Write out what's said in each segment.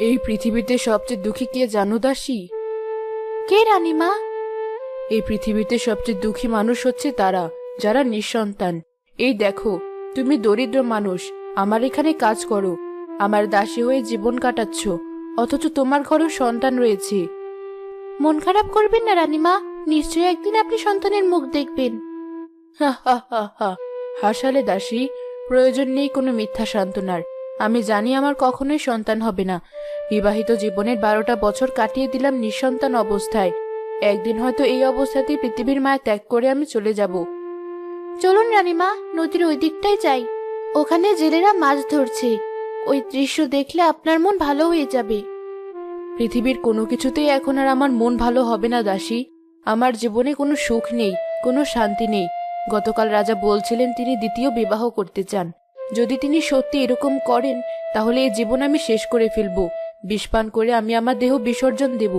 এই পৃথিবীতে সবচেয়ে দুঃখী কে জানো দাসী? কে রানীমা? এই পৃথিবীতে সবচেয়ে দুঃখী মানুষ হচ্ছে তারা যারা নিঃসন্তান। এই দেখো, তুমি দরিদ্র মানুষ, আমার এখানে কাজ করো, আমার দাসী হয়ে জীবন কাটাচ্ছ, অথচ তোমার ঘরেও সন্তান রয়েছে। মন খারাপ করবেন না রানীমা, নিশ্চয়ই একদিন আপনি সন্তানের মুখ দেখবেন। হা হা হা হা, হাসালে দাসী। প্রয়োজন নেই কোনো মিথ্যা সান্ত্বনার। আমি জানি আমার কখনোই সন্তান হবে না। বিবাহিত জীবনের 12টা বছর কাটিয়ে দিলাম নিঃসন্তান অবস্থায়। একদিন হয়তো এই অবস্থাতেই পৃথিবীর মায়া ত্যাগ করে আমি চলে যাব। চলুন রানীমা, নদীর ওই দিকটাই যাই। ওখানে জেলেরা মাছ ধরছে, ওই দৃশ্য দেখলে আপনার মন ভালো হয়ে যাবে। পৃথিবীর কোনো কিছুতেই এখন আর আমার মন ভালো হবে না দাসী। আমার জীবনে কোনো সুখ নেই, কোনো শান্তি নেই। গতকাল রাজা বলছিলেন তিনি দ্বিতীয় বিবাহ করতে চান। যদি তিনি সত্যি এরকম করেন, তাহলে এই জীবন আমি শেষ করে ফেলবো। বিষ পান করে আমি আমার দেহ বিসর্জন দেব।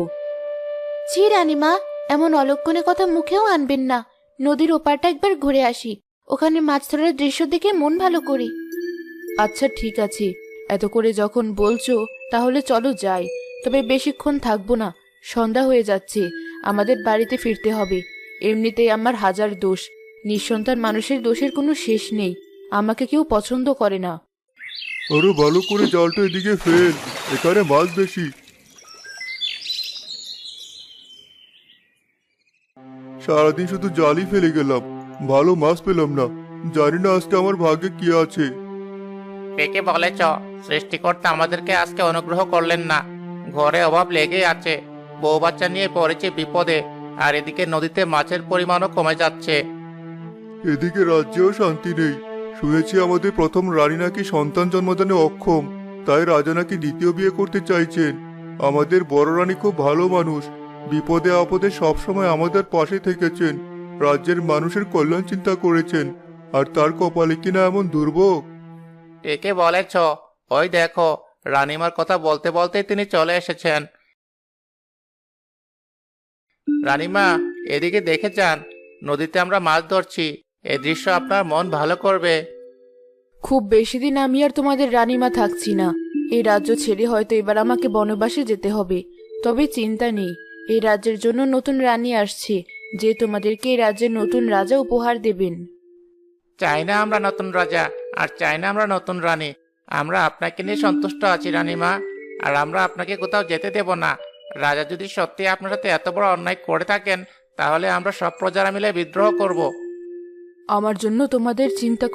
ছি রানীমা, এমন অলক্ষণে কথা মুখেও আনবেন না। নদীর ওপারটা একবার ঘুরে আসি, ওখানে মাছ ধরার দৃশ্য দেখে মন ভালো করি। আচ্ছা ঠিক আছে, এত করে যখন বলছো তাহলে চলো যাই। তবে বেশিক্ষণ থাকবো না, সন্ধ্যা হয়ে যাচ্ছে, আমাদের বাড়িতে ফিরতে হবে। এমনিতেই আমার হাজার দোষ, নিঃসন্তান মানুষের দোষের কোনো শেষ নেই। আমাকে কেউ পছন্দ করে না। আরো ভালো করে জালটা এদিকে ফেল, এখানে মাছ বেশি। সারাদিন শুধু জালই ফেলে গেলাম, ভালো মাছ পেলাম না। জানি না আজকে আমার ভাগ্যে কি আছে। পেকে বলেছ, সৃষ্টিকর্তা আমাদেরকে আজকে অনুগ্রহ করলেন না। ঘরে অভাব লেগেই আছে, বউ বাচ্চা নিয়ে পড়েছে বিপদে, আর এদিকে নদীতে মাছের পরিমাণও কমে যাচ্ছে। এদিকে রাজ্যেও শান্তি নেই। শুনেছি আমাদের প্রথম রানী নাকি সন্তান জন্মদানে অক্ষম, তাই রাজা নাকি দ্বিতীয় বিয়ে করতে চাইছেন। আমাদের বড় রানী খুব ভালো মানুষ, বিপদে আপদে সবসময় আমাদের পাশে থেকেছেন, রাজ্যের মানুষের কল্যাণ চিন্তা করেছেন। আর তার কপালে কিনা এমন দুর্ভোগ। পেকে বলেছ, ওই দেখো, রানীমার কথা বলতে বলতে তিনি চলে এসেছেন। রানীমা, এদিকে দেখে যান, নদীতে আমরা মাছ ধরছি। এই দৃশ্য আপনার মন ভালো করবে। খুব বেশি দিন আমি আর তোমাদের রানীমা থাকছি না। এই রাজ্য ছেড়ে হয়তো এবার আমাকে বনবাসে যেতে হবে। তবে চিন্তা নেই, এই রাজ্যের জন্য নতুন রানী আসছে, যে তোমাদেরকে এই রাজ্যের নতুন রাজা উপহার দেবেন। চাই না আমরা নতুন রাজা, আর চাই না আমরা নতুন রানী। আমরা আপনাকে নিয়ে সন্তুষ্ট আছি রানীমা, আর আমরা আপনাকে কোথাও যেতে দেব না। রাজা যদি সত্যি আপনার সাথে এত বড় অন্যায় করে থাকেন, তাহলে আমরা সব প্রজারা মিলে বিদ্রোহ করব। আমার জন্য তোমাদের চিন্তা